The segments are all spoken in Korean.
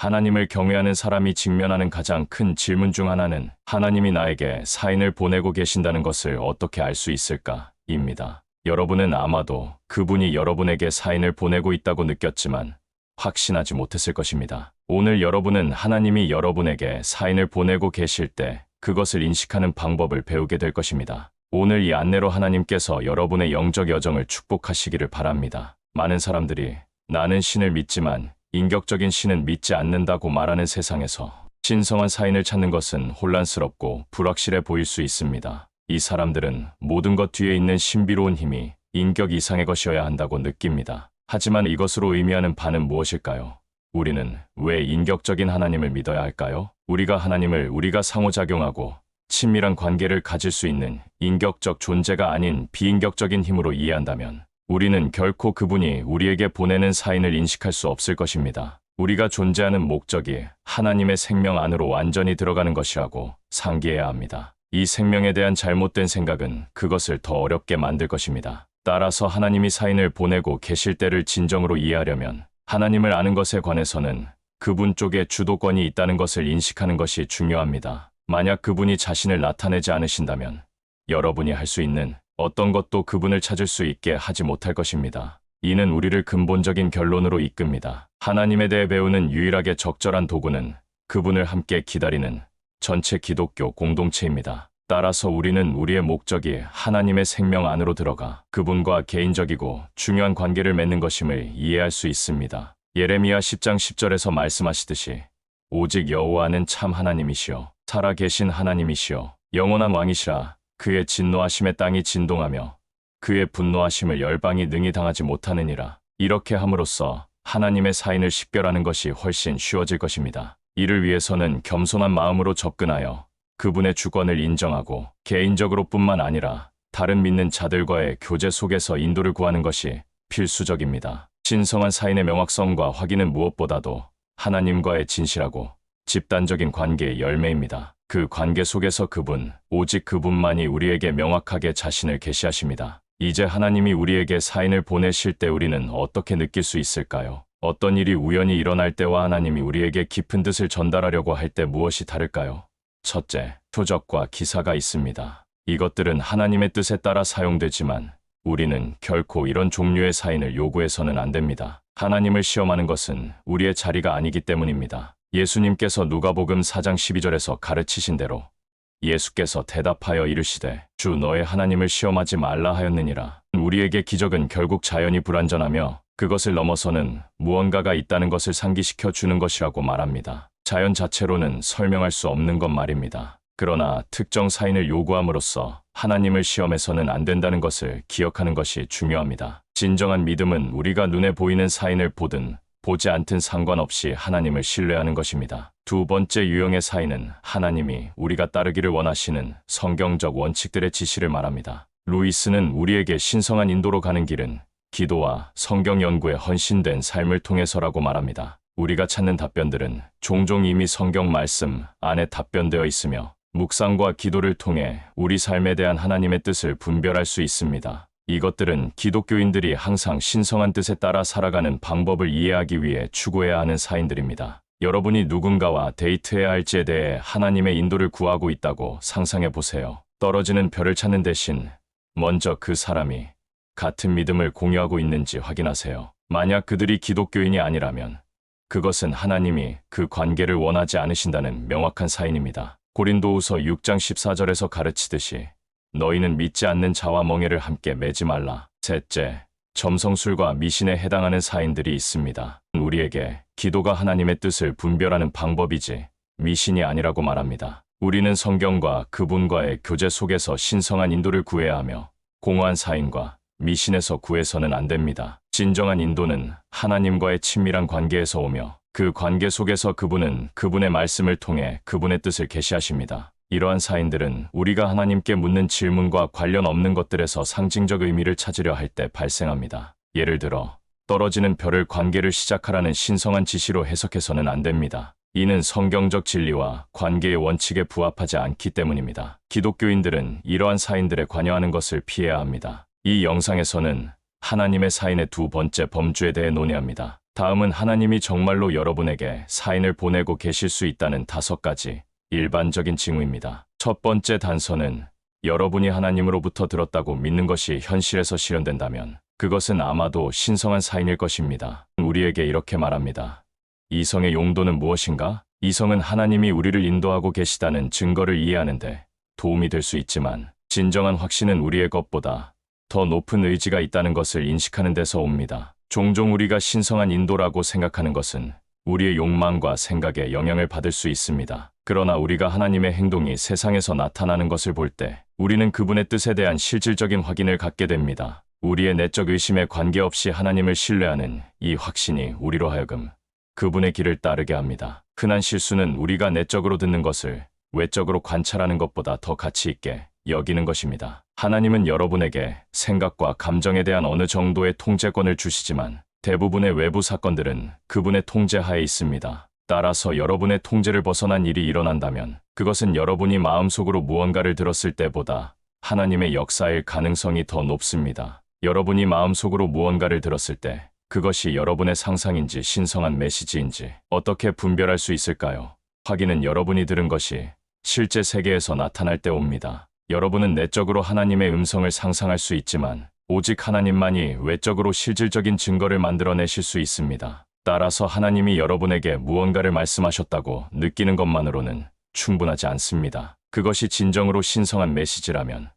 하나님을 경외하는 사람이 직면하는 가장 큰 질문 중 하나는 하나님이 나에게 사인을 보내고 계신다는 것을 어떻게 알 수 있을까?입니다. 여러분은 아마도 그분이 여러분에게 사인을 보내고 있다고 느꼈지만 확신하지 못했을 것입니다. 오늘 여러분은 하나님이 여러분에게 사인을 보내고 계실 때 그것을 인식하는 방법을 배우게 될 것입니다. 오늘 이 안내로 하나님께서 여러분의 영적 여정을 축복하시기를 바랍니다. 많은 사람들이 나는 신을 믿지만 인격적인 신은 믿지 않는다고 말하는 세상에서 신성한 사인을 찾는 것은 혼란스럽고 불확실해 보일 수 있습니다. 이 사람들은 모든 것 뒤에 있는 신비로운 힘이 인격 이상의 것이어야 한다고 느낍니다. 하지만 이것으로 의미하는 바는 무엇일까요? 우리는 왜 인격적인 하나님을 믿어야 할까요? 우리가 상호작용하고 친밀한 관계를 가질 수 있는 인격적 존재가 아닌 비인격적인 힘으로 이해한다면 우리는 결코 그분이 우리에게 보내는 사인을 인식할 수 없을 것입니다. 우리가 존재하는 목적이 하나님의 생명 안으로 완전히 들어가는 것이라고 상기해야 합니다. 이 생명에 대한 잘못된 생각은 그것을 더 어렵게 만들 것입니다. 따라서 하나님이 사인을 보내고 계실 때를 진정으로 이해하려면 하나님을 아는 것에 관해서는 그분 쪽에 주도권이 있다는 것을 인식하는 것이 중요합니다. 만약 그분이 자신을 나타내지 않으신다면 여러분이 할 수 있는 어떤 것도 그분을 찾을 수 있게 하지 못할 것입니다. 이는 우리를 근본적인 결론으로 이끕니다. 하나님에 대해 배우는 유일하게 적절한 도구는 그분을 함께 기다리는 전체 기독교 공동체입니다. 따라서 우리는 우리의 목적이 하나님의 생명 안으로 들어가 그분과 개인적이고 중요한 관계를 맺는 것임을 이해할 수 있습니다. 예레미야 10장 10절에서 말씀하시듯이 오직 여호와는 참 하나님이시여 살아계신 하나님이시여 영원한 왕이시라. 그의 진노하심에 땅이 진동하며 그의 분노하심을 열방이 능히 당하지 못하느니라. 이렇게 함으로써 하나님의 사인을 식별하는 것이 훨씬 쉬워질 것입니다. 이를 위해서는 겸손한 마음으로 접근하여 그분의 주권을 인정하고 개인적으로 뿐만 아니라 다른 믿는 자들과의 교제 속에서 인도를 구하는 것이 필수적입니다. 신성한 사인의 명확성과 확인은 무엇보다도 하나님과의 진실하고 집단적인 관계의 열매입니다. 그 관계 속에서 오직 그분만이 우리에게 명확하게 자신을 계시하십니다. 이제 하나님이 우리에게 사인을 보내실 때 우리는 어떻게 느낄 수 있을까요? 어떤 일이 우연히 일어날 때와 하나님이 우리에게 깊은 뜻을 전달하려고 할 때 무엇이 다를까요? 첫째, 표적과 기사가 있습니다. 이것들은 하나님의 뜻에 따라 사용되지만 우리는 결코 이런 종류의 사인을 요구해서는 안 됩니다. 하나님을 시험하는 것은 우리의 자리가 아니기 때문입니다. 예수님께서 누가복음 4장 12절에서 가르치신 대로 예수께서 대답하여 이르시되 주 너의 하나님을 시험하지 말라 하였느니라. 우리에게 기적은 결국 자연이 불완전하며 그것을 넘어서는 무언가가 있다는 것을 상기시켜 주는 것이라고 말합니다. 자연 자체로는 설명할 수 없는 것 말입니다. 그러나 특정 사인을 요구함으로써 하나님을 시험해서는 안 된다는 것을 기억하는 것이 중요합니다. 진정한 믿음은 우리가 눈에 보이는 사인을 보든 보지 않든 상관없이 하나님을 신뢰하는 것입니다. 두 번째 유형의 사인은 하나님이 우리가 따르기를 원하시는 성경적 원칙들의 지시를 말합니다. 루이스는 우리에게 신성한 인도로 가는 길은 기도와 성경 연구에 헌신된 삶을 통해서라고 말합니다. 우리가 찾는 답변들은 종종 이미 성경 말씀 안에 답변되어 있으며 묵상과 기도를 통해 우리 삶에 대한 하나님의 뜻을 분별할 수 있습니다. 이것들은 기독교인들이 항상 신성한 뜻에 따라 살아가는 방법을 이해하기 위해 추구해야 하는 사인들입니다. 여러분이 누군가와 데이트해야 할지에 대해 하나님의 인도를 구하고 있다고 상상해 보세요. 떨어지는 별을 찾는 대신 먼저 그 사람이 같은 믿음을 공유하고 있는지 확인하세요. 만약 그들이 기독교인이 아니라면 그것은 하나님이 그 관계를 원하지 않으신다는 명확한 사인입니다. 고린도후서 6장 14절에서 가르치듯이 너희는 믿지 않는 자와 멍에를 함께 매지 말라. 셋째, 점성술과 미신에 해당하는 사인들이 있습니다. 우리에게 기도가 하나님의 뜻을 분별하는 방법이지 미신이 아니라고 말합니다. 우리는 성경과 그분과의 교제 속에서 신성한 인도를 구해야 하며 공허한 사인과 미신에서 구해서는 안 됩니다. 진정한 인도는 하나님과의 친밀한 관계에서 오며 그 관계 속에서 그분은 그분의 말씀을 통해 그분의 뜻을 계시하십니다. 이러한 사인들은 우리가 하나님께 묻는 질문과 관련 없는 것들에서 상징적 의미를 찾으려 할 때 발생합니다. 예를 들어 떨어지는 별을 관계를 시작하라는 신성한 지시로 해석해서는 안 됩니다. 이는 성경적 진리와 관계의 원칙에 부합하지 않기 때문입니다. 기독교인들은 이러한 사인들에 관여하는 것을 피해야 합니다. 이 영상에서는 하나님의 사인의 두 번째 범주에 대해 논의합니다. 다음은 하나님이 정말로 여러분에게 사인을 보내고 계실 수 있다는 5가지 일반적인 징후입니다. 첫 번째 단서는 여러분이 하나님으로부터 들었다고 믿는 것이 현실에서 실현된다면 그것은 아마도 신성한 사인일 것입니다. 우리에게 이렇게 말합니다. 이성의 용도는 무엇인가? 이성은 하나님이 우리를 인도하고 계시다는 증거를 이해하는데 도움이 될 수 있지만 진정한 확신은 우리의 것보다 더 높은 의지가 있다는 것을 인식하는 데서 옵니다. 종종 우리가 신성한 인도라고 생각하는 것은 우리의 욕망과 생각에 영향을 받을 수 있습니다. 그러나 우리가 하나님의 행동이 세상에서 나타나는 것을 볼 때 우리는 그분의 뜻에 대한 실질적인 확인을 갖게 됩니다. 우리의 내적 의심에 관계없이 하나님을 신뢰하는 이 확신이 우리로 하여금 그분의 길을 따르게 합니다. 흔한 실수는 우리가 내적으로 듣는 것을 외적으로 관찰하는 것보다 더 가치 있게 여기는 것입니다. 하나님은 여러분에게 생각과 감정에 대한 어느 정도의 통제권을 주시지만 대부분의 외부 사건들은 그분의 통제하에 있습니다. 따라서 여러분의 통제를 벗어난 일이 일어난다면 그것은 여러분이 마음속으로 무언가를 들었을 때보다 하나님의 역사일 가능성이 더 높습니다. 여러분이 마음속으로 무언가를 들었을 때 그것이 여러분의 상상인지 신성한 메시지인지 어떻게 분별할 수 있을까요? 확인은 여러분이 들은 것이 실제 세계에서 나타날 때 옵니다. 여러분은 내적으로 하나님의 음성을 상상할 수 있지만 오직 하나님만이 외적으로 실질적인 증거를 만들어내실 수 있습니다. 따라서 하나님이 여러분에게 무언가를 말씀하셨다고 느끼는 것만으로는 충분하지 않습니다. 그것이 진정으로 신성한 메시지라면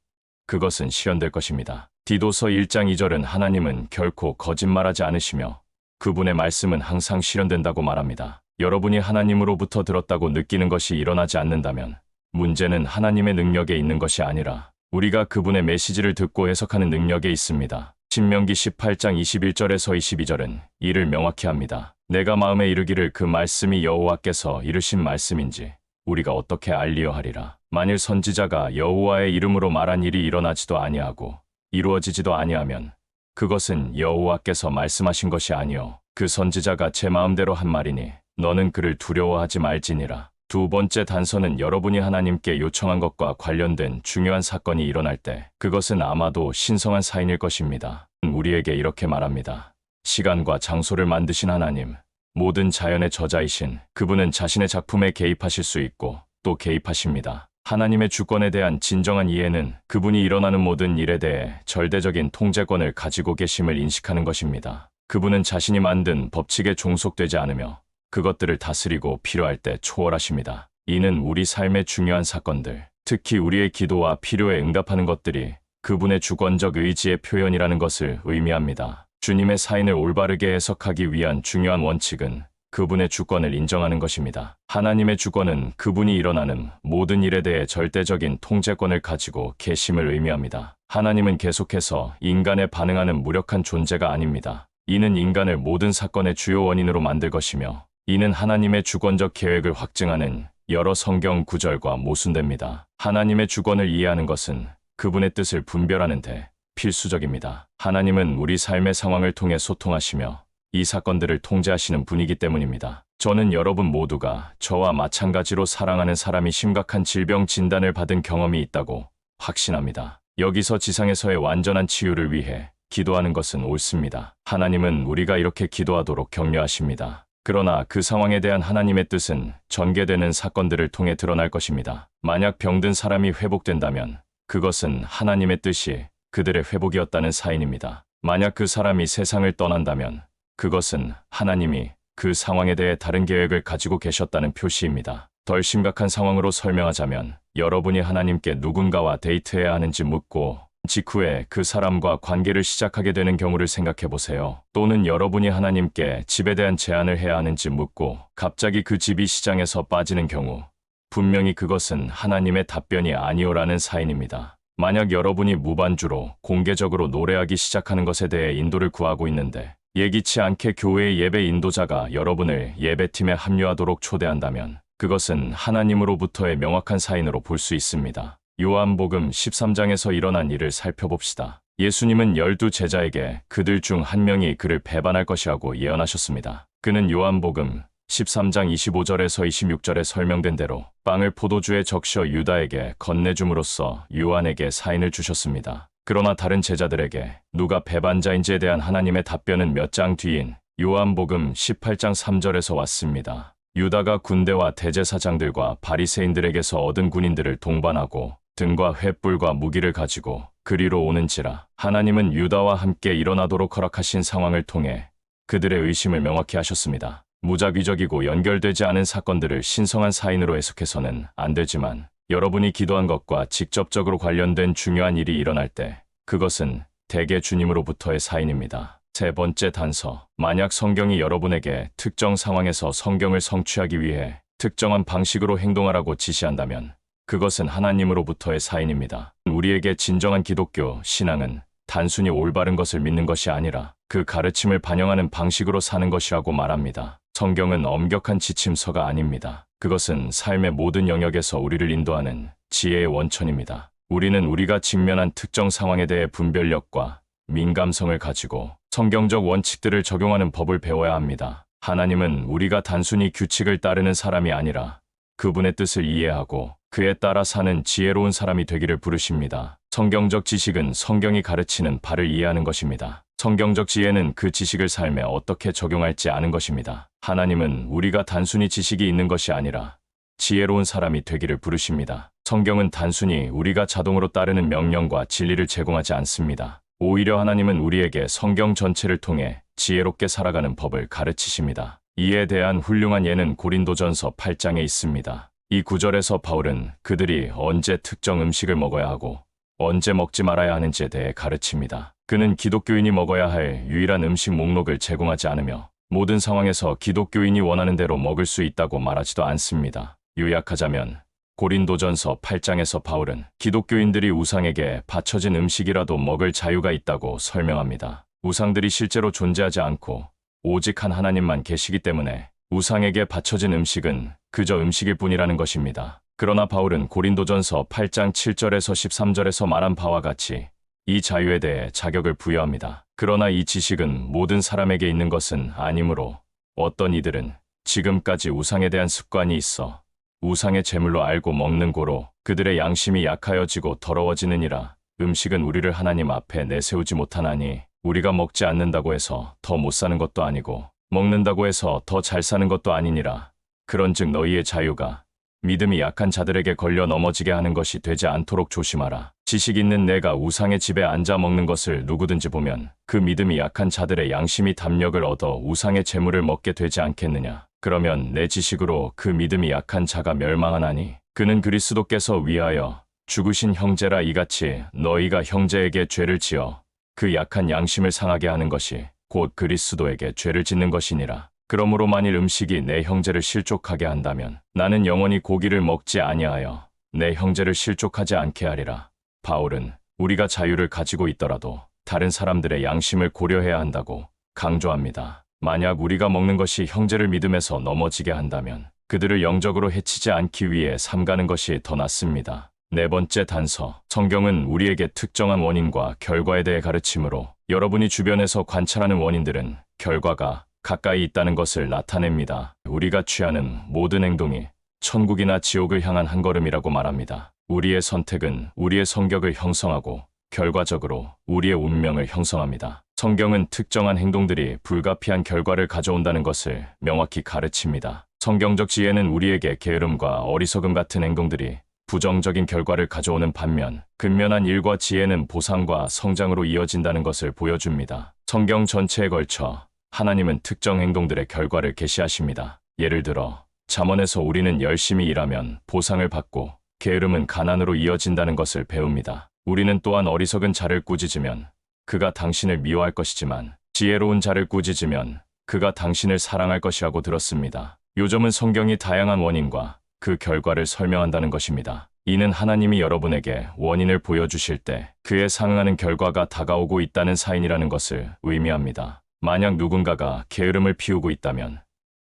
그것은 실현될 것입니다. 디도서 1장 2절은 하나님은 결코 거짓말하지 않으시며 그분의 말씀은 항상 실현된다고 말합니다. 여러분이 하나님으로부터 들었다고 느끼는 것이 일어나지 않는다면 문제는 하나님의 능력에 있는 것이 아니라 우리가 그분의 메시지를 듣고 해석하는 능력에 있습니다. 신명기 18장 21절에서 22절은 이를 명확히 합니다. 내가 마음에 이르기를 그 말씀이 여호와께서 이르신 말씀인지 우리가 어떻게 알리어 하리라. 만일 선지자가 여호와의 이름으로 말한 일이 일어나지도 아니하고 이루어지지도 아니하면 그것은 여호와께서 말씀하신 것이 아니요 그 선지자가 제 마음대로 한 말이니 너는 그를 두려워하지 말지니라. 두 번째 단서는 여러분이 하나님께 요청한 것과 관련된 중요한 사건이 일어날 때 그것은 아마도 신성한 사인일 것입니다. 우리에게 이렇게 말합니다. 시간과 장소를 만드신 하나님, 모든 자연의 저자이신 그분은 자신의 작품에 개입하실 수 있고 또 개입하십니다. 하나님의 주권에 대한 진정한 이해는 그분이 일어나는 모든 일에 대해 절대적인 통제권을 가지고 계심을 인식하는 것입니다. 그분은 자신이 만든 법칙에 종속되지 않으며 그것들을 다스리고 필요할 때 초월하십니다. 이는 우리 삶의 중요한 사건들, 특히 우리의 기도와 필요에 응답하는 것들이 그분의 주권적 의지의 표현이라는 것을 의미합니다. 주님의 사인을 올바르게 해석하기 위한 중요한 원칙은 그분의 주권을 인정하는 것입니다. 하나님의 주권은 그분이 일어나는 모든 일에 대해 절대적인 통제권을 가지고 계심을 의미합니다. 하나님은 계속해서 인간에 반응하는 무력한 존재가 아닙니다. 이는 인간을 모든 사건의 주요 원인으로 만들 것이며 이는 하나님의 주권적 계획을 확증하는 여러 성경 구절과 모순됩니다. 하나님의 주권을 이해하는 것은 그분의 뜻을 분별하는 데 필수적입니다. 하나님은 우리 삶의 상황을 통해 소통하시며 이 사건들을 통제하시는 분이기 때문입니다. 저는 여러분 모두가 저와 마찬가지로 사랑하는 사람이 심각한 질병 진단을 받은 경험이 있다고 확신합니다. 여기서 지상에서의 완전한 치유를 위해 기도하는 것은 옳습니다. 하나님은 우리가 이렇게 기도하도록 격려하십니다. 그러나 그 상황에 대한 하나님의 뜻은 전개되는 사건들을 통해 드러날 것입니다. 만약 병든 사람이 회복된다면 그것은 하나님의 뜻이 그들의 회복이었다는 사인입니다. 만약 그 사람이 세상을 떠난다면 그것은 하나님이 그 상황에 대해 다른 계획을 가지고 계셨다는 표시입니다. 덜 심각한 상황으로 설명하자면 여러분이 하나님께 누군가와 데이트해야 하는지 묻고 직후에 그 사람과 관계를 시작하게 되는 경우를 생각해 보세요. 또는 여러분이 하나님께 집에 대한 제안을 해야 하는지 묻고 갑자기 그 집이 시장에서 빠지는 경우 분명히 그것은 하나님의 답변이 아니오라는 사인입니다. 만약 여러분이 무반주로 공개적으로 노래하기 시작하는 것에 대해 인도를 구하고 있는데 예기치 않게 교회의 예배 인도자가 여러분을 예배팀에 합류하도록 초대한다면 그것은 하나님으로부터의 명확한 사인으로 볼 수 있습니다. 요한복음 13장에서 일어난 일을 살펴봅시다. 예수님은 12 제자에게 그들 중 한 명이 그를 배반할 것이라고 예언하셨습니다. 그는 요한복음 13장 25절에서 26절에 설명된 대로 빵을 포도주에 적셔 유다에게 건네줌으로써 요한에게 사인을 주셨습니다. 그러나 다른 제자들에게 누가 배반자인지에 대한 하나님의 답변은 몇 장 뒤인 요한복음 18장 3절에서 왔습니다. 유다가 군대와 대제사장들과 바리새인들에게서 얻은 군인들을 동반하고 등과 횃불과 무기를 가지고 그리로 오는지라. 하나님은 유다와 함께 일어나도록 허락하신 상황을 통해 그들의 의심을 명확히 하셨습니다. 무작위적이고 연결되지 않은 사건들을 신성한 사인으로 해석해서는 안 되지만 여러분이 기도한 것과 직접적으로 관련된 중요한 일이 일어날 때 그것은 대개 주님으로부터의 사인입니다. 세 번째 단서. 만약 성경이 여러분에게 특정 상황에서 성경을 성취하기 위해 특정한 방식으로 행동하라고 지시한다면 그것은 하나님으로부터의 사인입니다. 우리에게 진정한 기독교 신앙은 단순히 올바른 것을 믿는 것이 아니라 그 가르침을 반영하는 방식으로 사는 것이라고 말합니다. 성경은 엄격한 지침서가 아닙니다. 그것은 삶의 모든 영역에서 우리를 인도하는 지혜의 원천입니다. 우리는 우리가 직면한 특정 상황에 대해 분별력과 민감성을 가지고 성경적 원칙들을 적용하는 법을 배워야 합니다. 하나님은 우리가 단순히 규칙을 따르는 사람이 아니라 그분의 뜻을 이해하고 그에 따라 사는 지혜로운 사람이 되기를 부르십니다. 성경적 지식은 성경이 가르치는 바를 이해하는 것입니다. 성경적 지혜는 그 지식을 삶에 어떻게 적용할지 아는 것입니다. 하나님은 우리가 단순히 지식이 있는 것이 아니라 지혜로운 사람이 되기를 부르십니다. 성경은 단순히 우리가 자동으로 따르는 명령과 진리를 제공하지 않습니다. 오히려 하나님은 우리에게 성경 전체를 통해 지혜롭게 살아가는 법을 가르치십니다. 이에 대한 훌륭한 예는 고린도전서 8장에 있습니다. 이 구절에서 바울은 그들이 언제 특정 음식을 먹어야 하고 언제 먹지 말아야 하는지에 대해 가르칩니다. 그는 기독교인이 먹어야 할 유일한 음식 목록을 제공하지 않으며 모든 상황에서 기독교인이 원하는 대로 먹을 수 있다고 말하지도 않습니다. 요약하자면 고린도전서 8장에서 바울은 기독교인들이 우상에게 바쳐진 음식이라도 먹을 자유가 있다고 설명합니다. 우상들이 실제로 존재하지 않고 오직 한 하나님만 계시기 때문에 우상에게 바쳐진 음식은 그저 음식일 뿐이라는 것입니다. 그러나 바울은 고린도전서 8장 7절에서 13절에서 말한 바와 같이 이 자유에 대해 자격을 부여합니다. 그러나 이 지식은 모든 사람에게 있는 것은 아니므로 어떤 이들은 지금까지 우상에 대한 습관이 있어 우상의 제물로 알고 먹는 고로 그들의 양심이 약하여지고 더러워지느니라. 음식은 우리를 하나님 앞에 내세우지 못하나니 우리가 먹지 않는다고 해서 더 못 사는 것도 아니고 먹는다고 해서 더 잘 사는 것도 아니니라. 그런즉 너희의 자유가 믿음이 약한 자들에게 걸려 넘어지게 하는 것이 되지 않도록 조심하라. 지식 있는 내가 우상의 집에 앉아 먹는 것을 누구든지 보면 그 믿음이 약한 자들의 양심이 담력을 얻어 우상의 제물을 먹게 되지 않겠느냐. 그러면 내 지식으로 그 믿음이 약한 자가 멸망하나니 그는 그리스도께서 위하여 죽으신 형제라. 이같이 너희가 형제에게 죄를 지어 그 약한 양심을 상하게 하는 것이 곧 그리스도에게 죄를 짓는 것이니라. 그러므로 만일 음식이 내 형제를 실족하게 한다면 나는 영원히 고기를 먹지 아니하여 내 형제를 실족하지 않게 하리라. 바울은 우리가 자유를 가지고 있더라도 다른 사람들의 양심을 고려해야 한다고 강조합니다. 만약 우리가 먹는 것이 형제를 믿음에서 넘어지게 한다면 그들을 영적으로 해치지 않기 위해 삼가는 것이 더 낫습니다. 네 번째 단서. 성경은 우리에게 특정한 원인과 결과에 대해 가르치므로 여러분이 주변에서 관찰하는 원인들은 결과가 가까이 있다는 것을 나타냅니다. 우리가 취하는 모든 행동이 천국이나 지옥을 향한 한 걸음이라고 말합니다. 우리의 선택은 우리의 성격을 형성하고 결과적으로 우리의 운명을 형성합니다. 성경은 특정한 행동들이 불가피한 결과를 가져온다는 것을 명확히 가르칩니다. 성경적 지혜는 우리에게 게으름과 어리석음 같은 행동들이 부정적인 결과를 가져오는 반면 근면한 일과 지혜는 보상과 성장으로 이어진다는 것을 보여줍니다. 성경 전체에 걸쳐 하나님은 특정 행동들의 결과를 계시하십니다. 예를 들어 잠언에서 우리는 열심히 일하면 보상을 받고 게으름은 가난으로 이어진다는 것을 배웁니다. 우리는 또한 어리석은 자를 꾸짖으면 그가 당신을 미워할 것이지만 지혜로운 자를 꾸짖으면 그가 당신을 사랑할 것이라고 들었습니다. 요점은 성경이 다양한 원인과 그 결과를 설명한다는 것입니다. 이는 하나님이 여러분에게 원인을 보여주실 때 그에 상응하는 결과가 다가오고 있다는 사인이라는 것을 의미합니다. 만약 누군가가 게으름을 피우고 있다면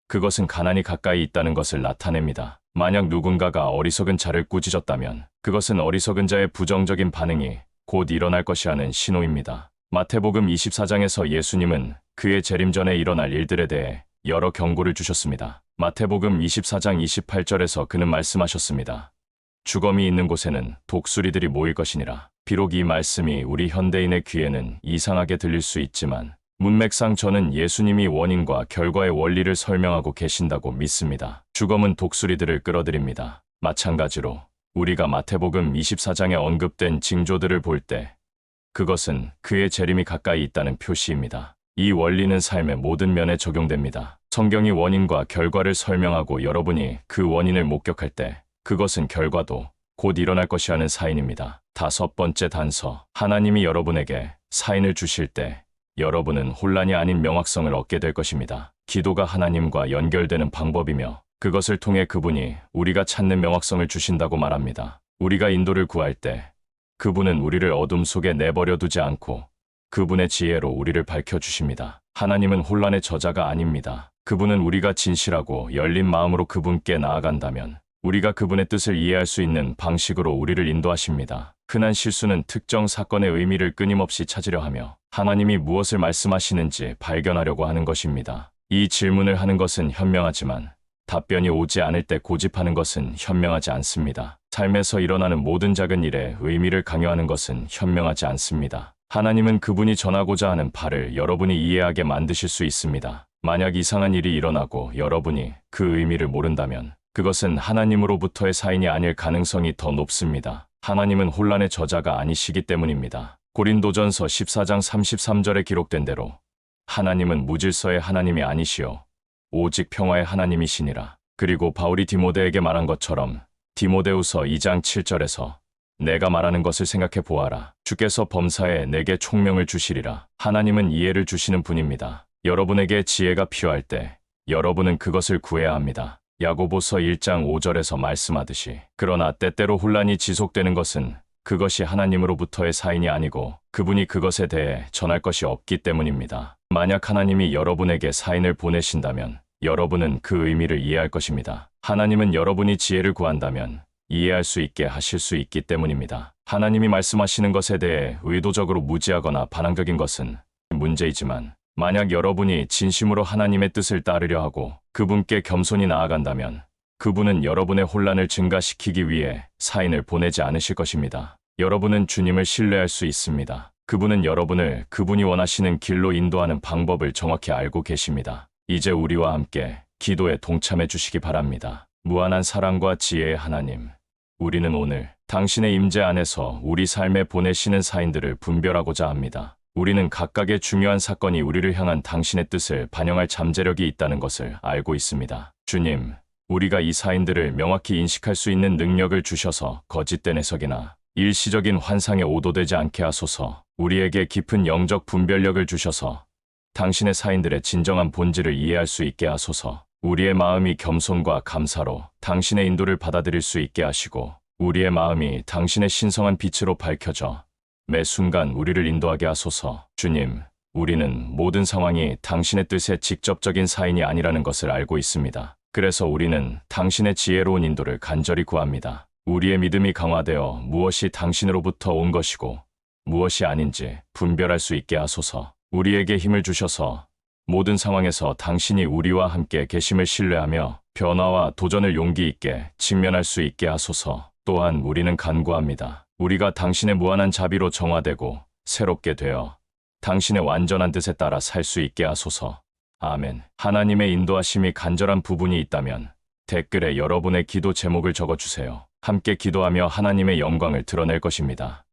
그것은 가난이 가까이 있다는 것을 나타냅니다. 만약 누군가가 어리석은 자를 꾸짖었다면 그것은 어리석은 자의 부정적인 반응이 곧 일어날 것이라는 신호입니다. 마태복음 24장에서 예수님은 그의 재림 전에 일어날 일들에 대해 여러 경고를 주셨습니다. 마태복음 24장 28절에서 그는 말씀하셨습니다. 주검이 있는 곳에는 독수리들이 모일 것이니라. 비록 이 말씀이 우리 현대인의 귀에는 이상하게 들릴 수 있지만 문맥상 저는 예수님이 원인과 결과의 원리를 설명하고 계신다고 믿습니다. 주검은 독수리들을 끌어들입니다. 마찬가지로 우리가 마태복음 24장에 언급된 징조들을 볼 때 그것은 그의 재림이 가까이 있다는 표시입니다. 이 원리는 삶의 모든 면에 적용됩니다. 성경이 원인과 결과를 설명하고 여러분이 그 원인을 목격할 때 그것은 결과도 곧 일어날 것이라는 사인입니다. 다섯 번째 단서, 하나님이 여러분에게 사인을 주실 때 여러분은 혼란이 아닌 명확성을 얻게 될 것입니다. 기도가 하나님과 연결되는 방법이며 그것을 통해 그분이 우리가 찾는 명확성을 주신다고 말합니다. 우리가 인도를 구할 때 그분은 우리를 어둠 속에 내버려 두지 않고 그분의 지혜로 우리를 밝혀주십니다. 하나님은 혼란의 저자가 아닙니다. 그분은 우리가 진실하고 열린 마음으로 그분께 나아간다면 우리가 그분의 뜻을 이해할 수 있는 방식으로 우리를 인도하십니다. 흔한 실수는 특정 사건의 의미를 끊임없이 찾으려 하며 하나님이 무엇을 말씀하시는지 발견하려고 하는 것입니다. 이 질문을 하는 것은 현명하지만 답변이 오지 않을 때 고집하는 것은 현명하지 않습니다. 삶에서 일어나는 모든 작은 일에 의미를 강요하는 것은 현명하지 않습니다. 하나님은 그분이 전하고자 하는 바를 여러분이 이해하게 만드실 수 있습니다. 만약 이상한 일이 일어나고 여러분이 그 의미를 모른다면 그것은 하나님으로부터의 사인이 아닐 가능성이 더 높습니다. 하나님은 혼란의 저자가 아니시기 때문입니다. 고린도전서 14장 33절에 기록된 대로 하나님은 무질서의 하나님이 아니시오 오직 평화의 하나님이시니라. 그리고 바울이 디모데에게 말한 것처럼 디모데후서 2장 7절에서 내가 말하는 것을 생각해 보아라. 주께서 범사에 내게 총명을 주시리라. 하나님은 이해를 주시는 분입니다. 여러분에게 지혜가 필요할 때 여러분은 그것을 구해야 합니다. 야고보서 1장 5절에서 말씀하듯이 그러나 때때로 혼란이 지속되는 것은 그것이 하나님으로부터의 사인이 아니고 그분이 그것에 대해 전할 것이 없기 때문입니다. 만약 하나님이 여러분에게 사인을 보내신다면 여러분은 그 의미를 이해할 것입니다. 하나님은 여러분이 지혜를 구한다면 이해할 수 있게 하실 수 있기 때문입니다. 하나님이 말씀하시는 것에 대해 의도적으로 무지하거나 반항적인 것은 문제이지만 만약 여러분이 진심으로 하나님의 뜻을 따르려 하고 그분께 겸손히 나아간다면 그분은 여러분의 혼란을 증가시키기 위해 사인을 보내지 않으실 것입니다. 여러분은 주님을 신뢰할 수 있습니다. 그분은 여러분을 그분이 원하시는 길로 인도하는 방법을 정확히 알고 계십니다. 이제 우리와 함께 기도에 동참해 주시기 바랍니다. 무한한 사랑과 지혜의 하나님, 우리는 오늘 당신의 임재 안에서 우리 삶에 보내시는 사인들을 분별하고자 합니다. 우리는 각각의 중요한 사건이 우리를 향한 당신의 뜻을 반영할 잠재력이 있다는 것을 알고 있습니다. 주님, 우리가 이 사인들을 명확히 인식할 수 있는 능력을 주셔서 거짓된 해석이나 일시적인 환상에 오도되지 않게 하소서. 우리에게 깊은 영적 분별력을 주셔서 당신의 사인들의 진정한 본질을 이해할 수 있게 하소서. 우리의 마음이 겸손과 감사로 당신의 인도를 받아들일 수 있게 하시고 우리의 마음이 당신의 신성한 빛으로 밝혀져 매 순간 우리를 인도하게 하소서. 주님, 우리는 모든 상황이 당신의 뜻의 직접적인 사인이 아니라는 것을 알고 있습니다. 그래서 우리는 당신의 지혜로운 인도를 간절히 구합니다. 우리의 믿음이 강화되어 무엇이 당신으로부터 온 것이고 무엇이 아닌지 분별할 수 있게 하소서. 우리에게 힘을 주셔서 모든 상황에서 당신이 우리와 함께 계심을 신뢰하며 변화와 도전을 용기 있게 직면할 수 있게 하소서. 또한 우리는 간구합니다. 우리가 당신의 무한한 자비로 정화되고 새롭게 되어 당신의 완전한 뜻에 따라 살 수 있게 하소서. 아멘. 하나님의 인도하심이 간절한 부분이 있다면 댓글에 여러분의 기도 제목을 적어주세요. 함께 기도하며 하나님의 영광을 드러낼 것입니다.